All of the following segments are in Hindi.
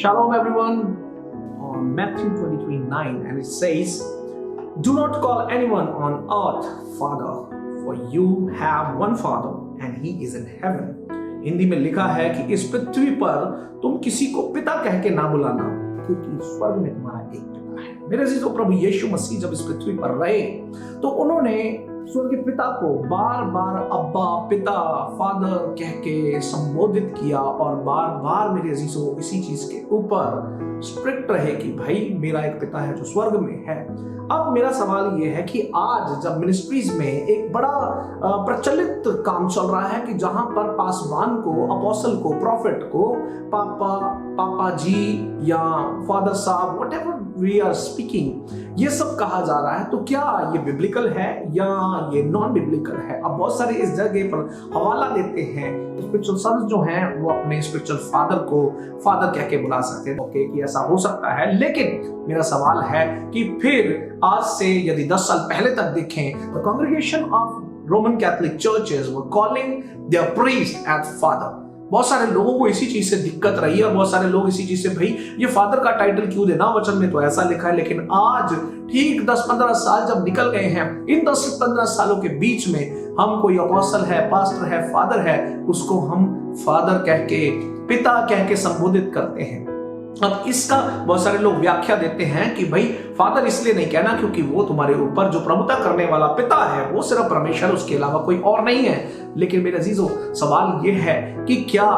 Shalom everyone. On Matthew 23:9, and it says, "Do not call anyone on earth Father, for you have one Father, and He is in heaven." Hindi में लिखा है कि इस पृथ्वी पर तुम किसी को पिता कह के ना बुलाना, क्योंकि स्वर्ग में तुम्हारा एक पिता है। मेरे अजीजों, प्रभु यीशु मसीह जब इस पृथ्वी पर रहे तो उन्होंने स्वर्ग के पिता को बार बार अब्बा, पिता, फादर कह के संबोधित किया और बार बार मेरे अजीजों इसी चीज के ऊपर स्ट्रिक्ट रहे कि भाई मेरा एक पिता है जो स्वर्ग में है। अब मेरा सवाल ये है कि आज जब मिनिस्ट्रीज में एक बड़ा प्रचलित काम चल रहा है कि जहां पर पासवान को, अपोस्टल को, प्रॉफिट को पापा जी या फादर साहब, व्हाटएवर वी आर स्पीकिंग, ये सब कहा जा रहा है, तो क्या ये बिब्लिकल है या ये नॉन बिब्लिकल है? अब बहुत सारे इस जगह पर हवाला देते हैं, स्पिरिचुअल सन्स जो हैं वो अपने स्पिरिचुअल फादर को फादर कह के बुला सकते हैं। ओके, कि ऐसा हो सकता है, लेकिन मेरा सवाल है कि फिर आज से यदि 10 साल पहले तक देखें तो congregation of Roman Catholic churches were calling their priest as father. बहुत सारे लोगों को इसी चीज से दिक्कत रही है और बहुत सारे लोग इसी चीज से, भाई ये फादर का टाइटल क्यों देना, वचन में तो ऐसा लिखा है। लेकिन आज ठीक 10-15 साल जब निकल गए हैं, इन 10 से 15 सालों के बीच में हम कोई अपोस्टल है, पास्टर है, फादर है, उसको हम फादर कह के, पिता कह के संबोधित करते हैं। अब इसका बहुत सारे लोग व्याख्या देते हैं कि भाई फादर इसलिए नहीं कहना क्योंकि वो तुम्हारे ऊपर जो प्रभुता करने वाला पिता है वो सिर्फ परमेश्वर, उसके अलावा कोई और नहीं है। लेकिन मेरे अजीजों, सवाल ये है कि क्या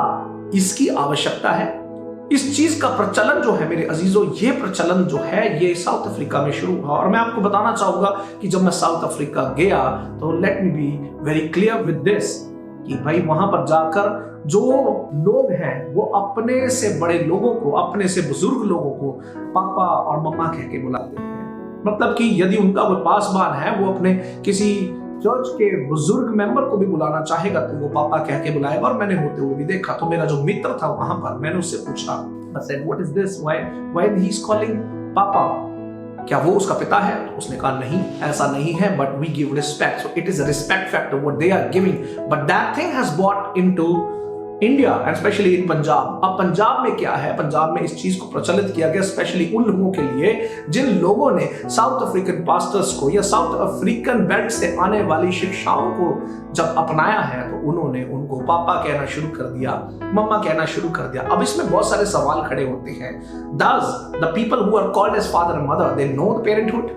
इसकी आवश्यकता है? इस चीज का प्रचलन जो है मेरे अजीजों, ये प्रचलन जो है ये साउथ अफ्रीका में शुरू हुआ। और मैं आपको बताना चाहूंगा कि जब मैं साउथ अफ्रीका गया तो let me be very clear with this कि भाई वहां पर जाकर जो लोग हैं वो अपने से बड़े लोगों को, अपने से बुजुर्ग लोगों को पापा और मम्मा कह के बुलाते हैं। मतलब कि यदि उनका कोई पासवान है वो अपने किसी चर्च के बुजुर्ग मेंबर को भी बुलाना चाहेगा तो वो पापा कह के बुलाएगा। और मैंने होते हुए भी देखा। तो मेरा जो मित्र था वहां पर, मैंने उससे पूछा, I said, "What is this? Why he is calling पापा? क्या वो उसका पिता है?" तो उसने कहा नहीं, ऐसा नहीं है, but we give respect. So it is a respect factor what they are giving, but that thing has bought into India and specially in Punjab. अब पंजाब में क्या है, पंजाब में इस चीज को प्रचलित किया गया स्पेशली उन लोगों के लिए जिन लोगों ने साउथ अफ्रीकन पास्टर्स को या साउथ अफ्रीकन बेल्ट से आने वाली शिक्षाओं को जब अपनाया है तो उन्होंने उनको पापा कहना शुरू कर दिया, मम्मा कहना शुरू कर दिया। अब इसमें बहुत सारे सवाल खड़े होते हैं। Does the people who are called as father and mother they know the parenthood?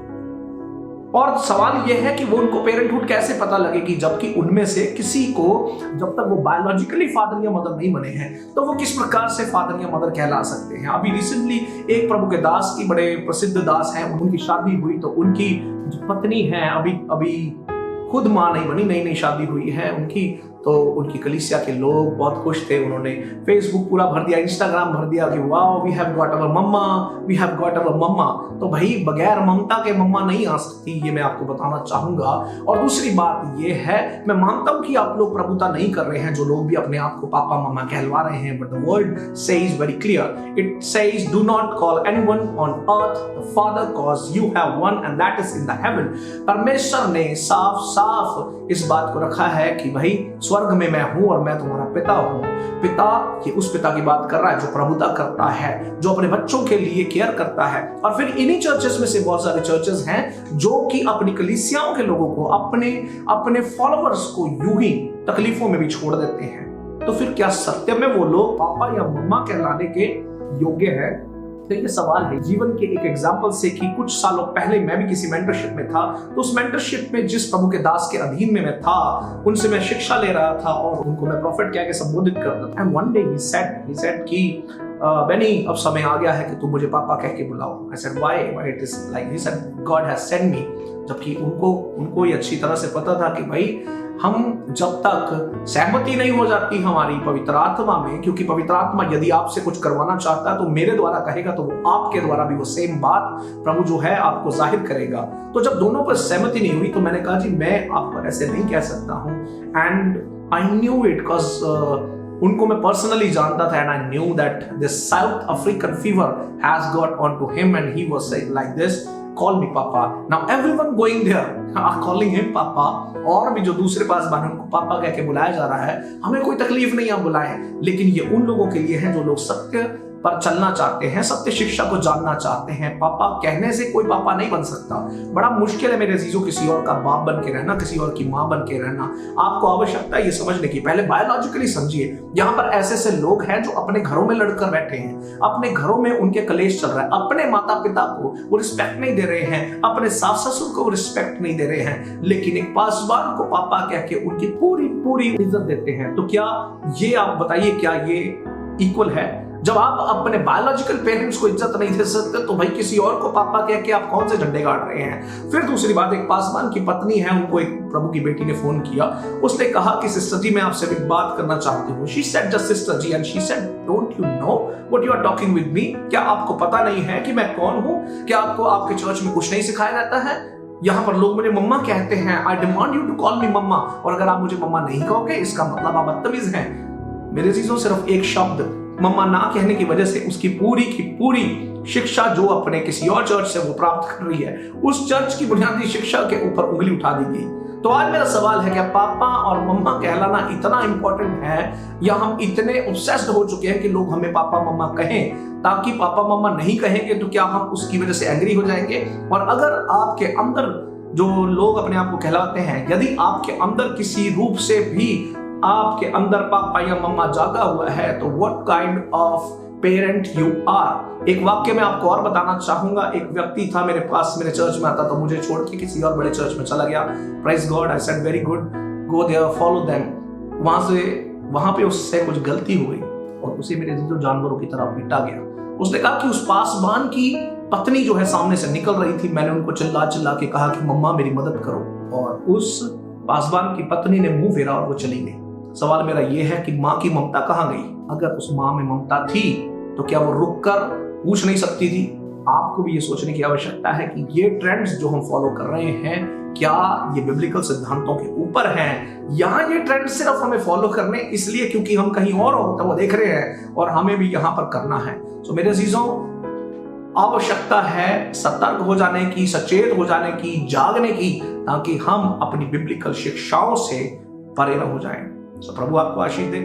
और सवाल यह है कि वो उनको पेरेंटहुड कैसे पता लगेगी, जबकि उनमें से किसी को जब तक वो बायोलॉजिकली फादर या मदर नहीं बने हैं तो वो किस प्रकार से फादर या मदर कहला सकते हैं। अभी रिसेंटली एक प्रभु के दास की, बड़े प्रसिद्ध दास हैं, उनकी शादी हुई तो उनकी जो पत्नी है अभी खुद मां नहीं बनी, नई शादी हुई है उनकी, तो उनकी कलीसिया के लोग बहुत खुश थे। उन्होंने फेसबुक पूरा भर दिया, इंस्टाग्राम भर दिया कि wow we have got our mama, we have got our mama. तो भाई बगैर ममता के मम्मा नहीं आ सकती, ये मैं आपको बताना चाहूंगा। और दूसरी बात ये है, मैं मानता हूं कि आप लोग प्रभुता नहीं कर रहे हैं, जो लोग भी अपने आप को पापा मम्मा कहलवा रहे हैं, but the word says very clear, it says do not call anyone on earth the father cause you have one and that is in the haven. परमेश्वर ने साफ साफ इस बात को रखा है कि भाई स्वर्ग में मैं हूं और मैं तुम्हारा पिता हूं। पिता, ये उस पिता की बात कर रहा है जो प्रभुता करता है, जो अपने बच्चों के लिए केयर करता है। और फिर इन्हीं चर्चेस में से बहुत सारे चर्चेस हैं जो कि अपनी कलीसियाओं के लोगों को, अपने फॉलोअर्स को यूं ही तकलीफों में भी छोड़ देते हैं। तो फिर क्या सत्य में वो लोग पापा या मम्मा कहलाने के योग्य है? तो ये सवाल है जीवन के एक एग्जाम्पल से कि कुछ सालों पहले मैं भी किसी मेंटरशिप में था, तो उस मेंटरशिप में जिस प्रभु के दास के अधीन में मैं था, उनसे मैं शिक्षा ले रहा था और उनको मैं प्रॉफिट कह के संबोधित करता था। And one day he said कि बेनी, अब समय आ गया है कि तुम मुझे पापा कह के बुलाओ। I said why it is like, he said God has send me. जबकि उनको ये अच्छी तरह से पता था कि भाई हम जब तक सहमति नहीं हो जाती हमारी पवित्र आत्मा में, क्योंकि पवित्र आत्मा यदि आपसे कुछ करवाना चाहता है तो मेरे द्वारा कहेगा, तो वो आपके द्वारा भी वो सेम बात प्रभु जो है आपको जाहिर करेगा। तो जब दोनों पर सहमति नहीं हुई तो मैंने कहा जी मैं आपको ऐसे नहीं कह सकता हूं। And I knew it because उनको मैं पर्सनली जानता था, and I knew that this South African fever has got on to him and he was saying like this, call me papa. Now everyone going there are calling him papa. और भी जो दूसरे पास बाने उनको पापा कह के बुलाया जा रहा है। हमें कोई तकलीफ नहीं, आप बुलाएं, लेकिन ये उन लोगों के लिए है जो लोग सत्य पर चलना चाहते हैं, सत्य शिक्षा को जानना चाहते हैं। पापा कहने से कोई पापा नहीं बन सकता। बड़ा मुश्किल है मेरे अजीजों किसी और का बाप बन के रहना, किसी और की माँ बन के रहना। आपको आवश्यकता है ये समझने की, पहले बायोलॉजिकली समझिए। यहाँ पर ऐसे ऐसे लोग हैं जो अपने घरों में लड़कर बैठे हैं, अपने घरों में उनके कलेश चल रहा है, अपने माता पिता को वो रिस्पेक्ट नहीं दे रहे हैं, अपने सास ससुर को रिस्पेक्ट नहीं दे रहे हैं, लेकिन एक पासवान को पापा कह के उनकी पूरी पूरी इज्जत देते हैं। तो क्या ये, आप बताइए, क्या ये इक्वल है? जब आप अपने बायोलॉजिकल पेरेंट्स को इज्जत नहीं दे सकते तो भाई किसी और को पापा कह के आप कौन से झंडे गाड़ रहे हैं? फिर दूसरी बात, एक पासवान की पत्नी है, उनको एक प्रभु की बेटी ने फोन किया। उसने कहा कि सिस्टर जी मैं आपसे एक बात करना चाहती हूँ। She said just sister ji, and she said don't you know what you are talking with me? क्या आपको पता नहीं है कि मैं कौन हूँ? क्या आपको आपके चर्च में कुछ नहीं सिखाया जाता है? यहाँ पर लोग मुझे मम्मा कहते हैं, I demand you to call me mama, और अगर आप मुझे मम्मा नहीं कहोगे इसका मतलब आप बदतमीज हैं। मेरे चीजों सिर्फ एक शब्द मम्मा ना कहने की वजह से उसकी पूरी की पूरी शिक्षा जो अपने किसी और चर्च से वो प्राप्त कर रही है, उस चर्च की बुनियादी शिक्षा के ऊपर उंगली उठा दी गई। तो आज मेरा सवाल है, क्या पापा और मम्मा कहलाना इतना इंपॉर्टेंट है, या हम इतने ऑब्सेस्ड हो चुके हैं कि लोग हमें पापा मम्मा कहें, ताकि पापा मम्मा नहीं कहेंगे तो क्या हम उसकी वजह से एंग्री हो जाएंगे? और अगर आपके अंदर जो लोग अपने आप को कहलाते हैं, यदि आपके अंदर किसी रूप से भी आपके अंदर पापा या मम्मा जागा हुआ है, तो what kind of parent you are? एक वाक्य में आपको और बताना चाहूंगा। एक व्यक्ति था मेरे पास, मेरे चर्च में आता, तो मुझे छोड़ के किसी और बड़े चर्च में चला गया। Praise God, I said very good, go there, follow them. वहां पे उससे कुछ गलती हुई और उसे मेरे जो जानवरों की तरह पीटा गया। उसने कहा कि उस पासवान की पत्नी जो है सामने से निकल रही थी, मैंने उनको चिल्ला चिल्ला के कहा कि मम्मा मेरी मदद करो, और उस पासवान की पत्नी ने मुंह फेरा और वो चली गई। सवाल मेरा ये है कि माँ की ममता कहाँ गई? अगर उस माँ में ममता थी तो क्या वो रुककर पूछ नहीं सकती थी? आपको भी ये सोचने की आवश्यकता है कि ये ट्रेंड्स जो हम फॉलो कर रहे हैं, क्या ये बिब्लिकल सिद्धांतों के ऊपर हैं, या ये ट्रेंड सिर्फ हमें फॉलो करने इसलिए क्योंकि हम कहीं और होता वो देख रहे हैं और हमें भी यहाँ पर करना है? तो मेरे अजीजों, आवश्यकता है सतर्क हो जाने की, सचेत हो जाने की, जागने की, ताकि हम अपनी बिब्लिकल शिक्षाओं से परे न हो जाएं। तो प्रभु आपको आशीष दे।